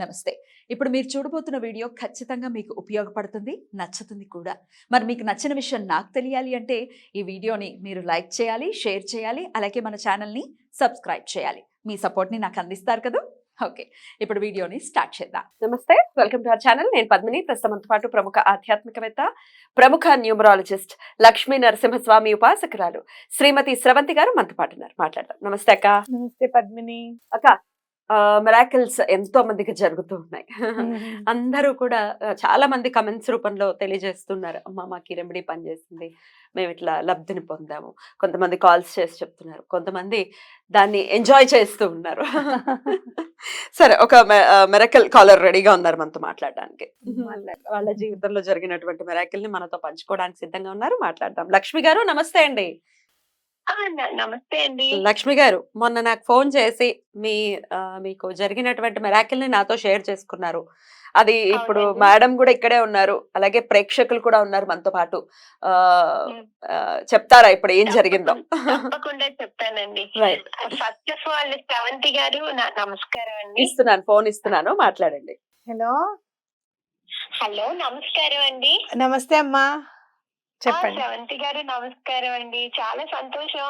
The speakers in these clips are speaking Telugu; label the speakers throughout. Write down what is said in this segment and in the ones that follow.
Speaker 1: నమస్తే. ఇప్పుడు మీరు చూడబోతున్న వీడియో ఖచ్చితంగా మీకు ఉపయోగపడుతుంది, నచ్చుతుంది కూడా. మరి మీకు నచ్చిన విషయం నాకు తెలియాలి అంటే ఈ వీడియోని మీరు లైక్ చేయాలి, షేర్ చేయాలి, అలాగే మన ఛానల్‌ని సబ్స్క్రైబ్ చేయాలి. మీ సపోర్ట్‌ని నాకు అందిస్తారు కదూ! ఓకే. ఇప్పుడు వీడియోని స్టార్ట్ చేద్దాం.
Speaker 2: నమస్తే, వెల్కమ్ టు అవర్ ఛానల్. నేను పద్మిని. ప్రస్తుతంతో పాటు ప్రముఖ ఆధ్యాత్మికవేత్త, ప్రముఖ న్యూమరాలజిస్ట్, లక్ష్మీ నరసింహస్వామి ఉపాసకురాలు శ్రీమతి స్రవంతి గారు మనతో పాటు ఉన్నారు. మాట్లాడదాం. నమస్తే అక్క.
Speaker 3: నమస్తే పద్మిని.
Speaker 2: అక్క, మిరాకిల్స్ ఎంతో మందికి జరుగుతూ ఉన్నాయి. అందరూ కూడా చాలా మంది కమెంట్స్ రూపంలో తెలియజేస్తున్నారు, అమ్మ మాకు ఈ రెమెడీ పనిచేసింది, మేము ఇట్లా లబ్ధిని పొందాము. కొంతమంది కాల్స్ చేసి చెప్తున్నారు, కొంతమంది దాన్ని ఎంజాయ్ చేస్తూ ఉన్నారు. సరే, ఒక మిరాకిల్ కాలర్ రెడీగా ఉన్నారు మనతో మాట్లాడడానికి. వాళ్ళ జీవితంలో జరిగినటువంటి మిరాకిల్ ని మనతో పంచుకోవడానికి సిద్ధంగా ఉన్నారు. మాట్లాడదాం. లక్ష్మి గారు నమస్తే అండి.
Speaker 4: నమస్తే అండి.
Speaker 2: లక్ష్మి గారు, మొన్న నాకు ఫోన్ చేసి మీకు జరిగినటువంటి మిరాకిల్ ని నాతో షేర్ చేసుకున్నారు. అది ఇప్పుడు
Speaker 4: అవునండి.
Speaker 2: మేడం కూడా ఇక్కడే ఉన్నారు, అలాగే ప్రేక్షకులు కూడా ఉన్నారు మనతో పాటు. ఆ చెప్తారా ఇప్పుడు ఏం జరిగిందో?
Speaker 4: తప్పకుండా చెప్తానండి.
Speaker 2: Right,
Speaker 4: first of all Sravanthi గారు నమస్కారం అండి.
Speaker 2: ఇస్తున్నాను, ఫోన్ ఇస్తున్నాను, మాట్లాడండి.
Speaker 3: హలో,
Speaker 4: హలో, నమస్కారం అండి.
Speaker 3: నమస్తే అమ్మా, చెప్పండి.
Speaker 4: శ్రవంతి గారు నమస్కారం అండి. చాలా సంతోషం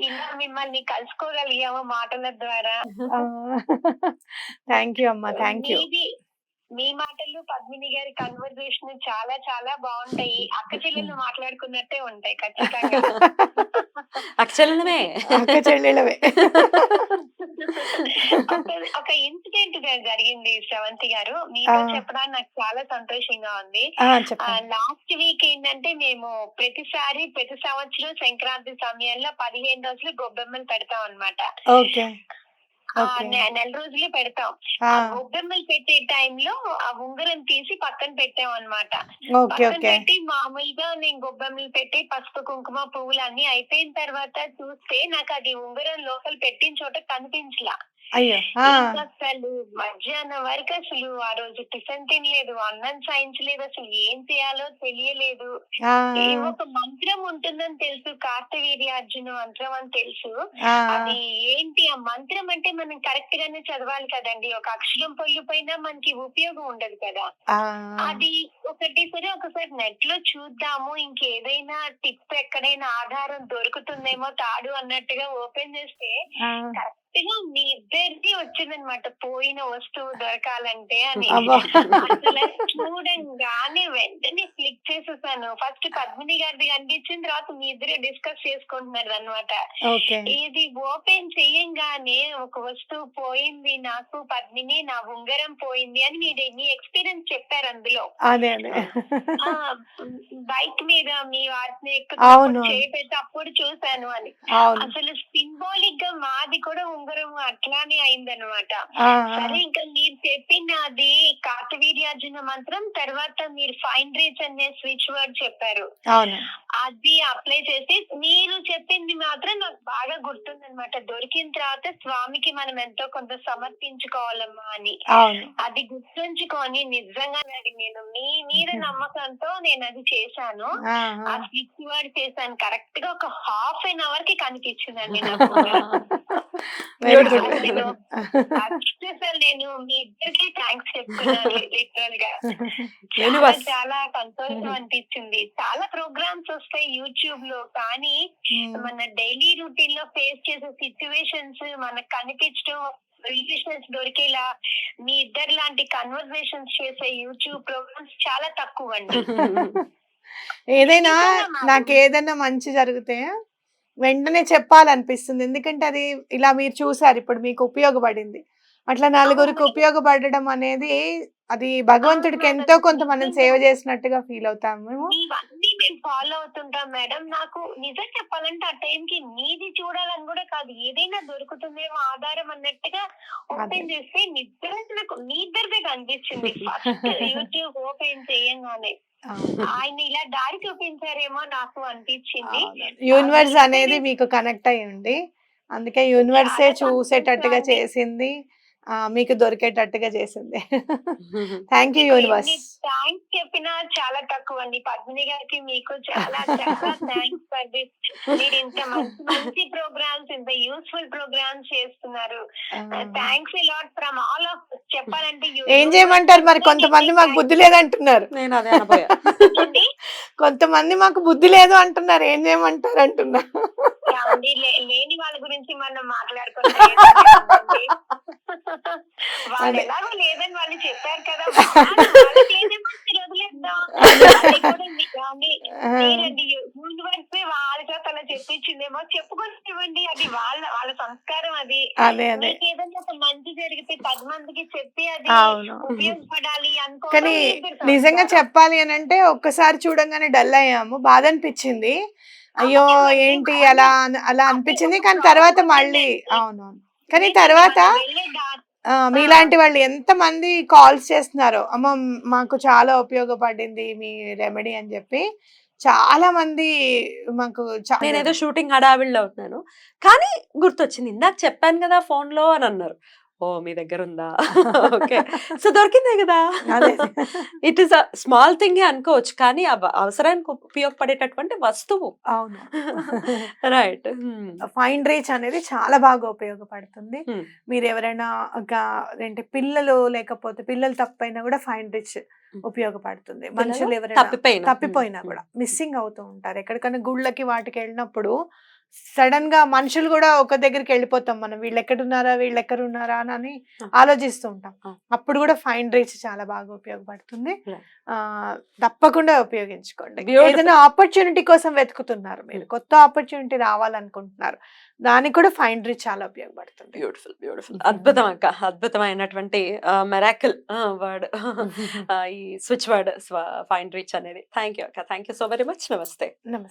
Speaker 4: ఇలా మిమ్మల్ని కలుసుకోగలిగాము మాటల ద్వారా.
Speaker 3: థ్యాంక్ యూ అమ్మా, థ్యాంక్ యూ.
Speaker 4: మీ మాటలు పద్మిని గారి కన్వర్జేషన్ చాలా చాలా బాగుంటాయి. అక్క చెల్లెళ్ళు మాట్లాడుకున్నట్టే ఉంటాయి ఖచ్చితంగా.
Speaker 2: అక్షరమే
Speaker 3: అక్క చెల్లెలవే.
Speaker 4: ఒక ఇన్సిడెంట్ జరిగింది శ్రవంతి గారు, మీతో చెప్పడానికి నాకు చాలా సంతోషంగా ఉంది.
Speaker 3: చెప్పండి.
Speaker 4: లాస్ట్ వీక్ ఏంటంటే మేము ప్రతి సంవత్సరం సంక్రాంతి సమయంలో 15 రోజులు గొబ్బెమ్మలు పెడతాం అన్నమాట.
Speaker 3: ఓకే,
Speaker 4: నెల రోజులు పెడతాం. ఆ గొబ్బెమ్మలు పెట్టే టైంలో ఆ ఉంగరం తీసి పక్కన పెట్టాం అన్నమాట.
Speaker 3: ఓకే,
Speaker 4: పక్కన
Speaker 3: ఓకే.
Speaker 4: పెట్టి మామూలుగా నేను గొబ్బెమ్మలు పెట్టి పసుపు కుంకుమ పువ్వులు అన్ని అయిపోయిన తర్వాత చూస్తే నాకు అది ఉంగరం లోపల పెట్టిన చోట కనిపించలా.
Speaker 3: అయ్యో.
Speaker 4: ఇంకా అసలు మధ్యాహ్నం వరకు అసలు ఆ రోజు టిఫిన్ తినలేదు, అన్నం సాయించలేదు, అసలు ఏం చేయాలో తెలియలేదు. ఒక మంత్రం ఉంటుందని తెలుసు, కార్తవీర్యార్జున మంత్రం అని తెలుసు. అది ఏంటి ఆ మంత్రం అంటే మనం కరెక్ట్ గానే చదవాలి కదండి. ఒక అక్షరం పొల్లిపోయినా మనకి ఉపయోగం ఉండదు కదా. అది ఒకసారి నెట్ లో చూద్దాము, ఇంకేదైనా టిప్ ఎక్కడైనా ఆధారం దొరుకుతుందేమో తాడు అన్నట్టుగా ఓపెన్ చేస్తే కరెక్ట్ గా మీ ఇద్దరిది వచ్చిందనమాట, పోయిన వస్తువు దొరకాలంటే అని. అసలు చూడంగానే వెంటనే క్లిక్ చేసేసాను. ఫస్ట్ పద్మిని గారిది కనిపించిన తర్వాత మీ ఇద్దరే డిస్కస్ చేసుకుంటున్నారు అనమాట. ఇది ఓపెన్ చెయ్యంగానే ఒక వస్తువు పోయింది నాకు పద్మిని, నా ఉంగరం పోయింది అని మీ ఎక్స్పీరియన్స్ చెప్పారు అందులో. బైక్ మీద మీ వాటిని చేపెట్టి అప్పుడు చూసాను అని. అసలు సింబాలిక్ గా మాది కూడా ఉంగరం అట్లానే అయిందనమాట. సరే, ఇంకా మీరు చెప్పిన అది కార్తవీర్యార్జున మంత్రం తర్వాత మీరు ఫైండ్ రీచ్ అనే స్విచ్ వర్డ్ చెప్పారు, అది అప్లై చేసి మీరు చెప్పింది మాత్రం నాకు బాగా గుర్తుందనమాట. దొరికిన తర్వాత స్వామికి మనం ఎంతో కొంత సమర్పించుకోవాలమ్మా అని. అది గుర్తుంచుకొని నిజంగా నేను మీ మీద నమ్మకంతో నేను అది చేశాను. ఆ స్విచ్ వర్డ్ చేశాను, కరెక్ట్ గా ఒక ½ కి కనిపించిందండి నాకు. నేను మీ ఇద్దరికి థ్యాంక్స్ చెప్తున్నాను లిటరల్ గా. చాలా సంతోషం అనిపించింది. చాలా ప్రోగ్రామ్స్ వస్తాయి యూట్యూబ్ లో, కానీ మన డైలీ రొటీన్ లో ఫేస్ చేసే సిచ్యువేషన్స్ మనకు కనిపించడం, రిలేషన్స్ దొరికేలా మీ ఇద్దరు లాంటి కన్వర్సేషన్స్ చేసే యూట్యూబ్ ప్రోగ్రామ్స్ చాలా తక్కువ అండి.
Speaker 3: నాకేదైనా మంచి జరిగితే వెంటనే చెప్పాలనిపిస్తుంది, ఎందుకంటే అది ఇలా మీరు చూసారు, ఇప్పుడు మీకు ఉపయోగపడింది. అట్లా నలుగురికి ఉపయోగపడడం అనేది అది భగవంతుడికి ఎంతో కొంత మనం సేవ చేసినట్టుగా ఫీల్ అవుతాం మేము.
Speaker 4: ఇవన్నీ మేము ఫాలో అవుతుంటాం మేడం. నాకు నిజం చెప్పాలంటే ఆ టైంకి మీది చూడాలని కూడా కాదు, ఏదైనా దొరుకుతుందేమో ఆధారం అన్నట్టుగా ఓపెన్ చేస్తే నిజంగా నాకు మీ ఇద్దరిదే కనిపించింది. ఫస్ట్ యూట్యూబ్ ఓపెన్ చేయంగానే ఆయన ఇలా దారి చూపించారేమో నాకు అనిపించింది.
Speaker 3: యూనివర్స్ అనేది మీకు కనెక్ట్ అయ్యి ఉంది, అందుకే యూనివర్సే చూసేటట్టుగా చేసింది. మీకు దొరికేటట్టుగా చేసింది. Thank you universe.
Speaker 4: థ్యాంక్స్ చెప్పినా చాలా తక్కువ అండి. పద్మిని గారికి మీకు చాలా చాలా థ్యాంక్స్ ఫర్ దిస్. మీరు ఇంత మంచి మంచి ప్రోగ్రామ్స్, ఇంత యూస్ఫుల్ ప్రోగ్రామ్స్ చేస్తున్నారు. Thanks lot from all of. చెప్పాలంటే
Speaker 3: ఏం చేయమంటారు మరి? కొంతమంది మాకు బుద్ధి లేదంటున్నారు.
Speaker 2: నేను అదే అనబోయా.
Speaker 3: కొంతమంది మాకు బుద్ధి లేదు అంటున్నారు. ఏం చేయమంటారు అంటున్నారు.
Speaker 4: లేని వాళ్ళ గురించి మనం మాట్లాడుకున్నాం. వాళ్ళు ఎలాగో లేదని వాళ్ళు చెప్పారు కదా, వదిలేద్దాం. యూనివర్స్ వాళ్ళ చేత అలా చెప్పించిందేమో, చెప్పుకొని అది వాళ్ళ వాళ్ళ సంస్కారం. అది మీకు ఏదైనా ఒక మంచి జరిగితే 10 మందికి చెప్పి అది ఉపయోగపడాలి అనుకో.
Speaker 3: కానీ నిజంగా చెప్పాలి అని అంటే ఒక్కసారి చూడంగానే డల్ అయ్యాము, బాధ అనిపించింది. అయ్యో ఏంటి అలా అలా అనిపించింది. కానీ తర్వాత మళ్ళీ అవునవును. కానీ తర్వాత మీలాంటి వాళ్ళు ఎంత మంది కాల్స్ చేస్తున్నారో, అమ్మ మాకు చాలా ఉపయోగపడింది మీ రెమెడీ అని చెప్పి చాలా మంది మాకు.
Speaker 2: నేనేదో షూటింగ్ హడావిడిలో ఉన్నాను కానీ గుర్తొచ్చింది, ఇందాక చెప్పాను కదా ఫోన్ లో అని అన్నారు. ఓ మీ దగ్గర ఉందా? ఓకే, సో దొరికిందే కదా. It is a small thing అనుకోవచ్చు కానీ అవసరానికి ఉపయోగపడేటటువంటి వస్తువు.
Speaker 3: అవును,
Speaker 2: రైట్.
Speaker 3: ఫైన్ రీచ్ అనేది చాలా బాగా ఉపయోగపడుతుంది. మీరు ఎవరైనా అంటే పిల్లలు లేకపోతే పిల్లలు తప్పైనా కూడా ఫైన్ రీచ్ ఉపయోగపడుతుంది. మనుషులు ఎవరైనా తప్పిపోయినా కూడా, మిస్సింగ్ అవుతూ ఉంటారు ఎక్కడికైనా గుళ్ళకి వాటికి వెళ్ళినప్పుడు. సడన్ గా మనుషులు కూడా ఒక దగ్గరికి వెళ్ళిపోతాం మనం, వీళ్ళు ఎక్కడున్నారా అని ఆలోచిస్తూ ఉంటాం. అప్పుడు కూడా ఫైన్ రీచ్ చాలా బాగా ఉపయోగపడుతుంది. తప్పకుండా ఉపయోగించుకోండి. ఏదైనా ఆపర్చునిటీ కోసం వెతుకుతున్నారు, మీరు కొత్త ఆపర్చునిటీ రావాలనుకుంటున్నారు, దానికి కూడా ఫైన్ రీచ్ చాలా ఉపయోగపడుతుంది.
Speaker 2: Beautiful beautiful. అద్భుతం అక్క, అద్భుతమైనటువంటి మెరాకిల్ వర్డ్ ఈ స్విచ్ వర్డ్ ఫైన్ రీచ్ అనేది. థ్యాంక్ యూ అక్క, thank you so very much. నమస్తే.
Speaker 3: నమస్తే.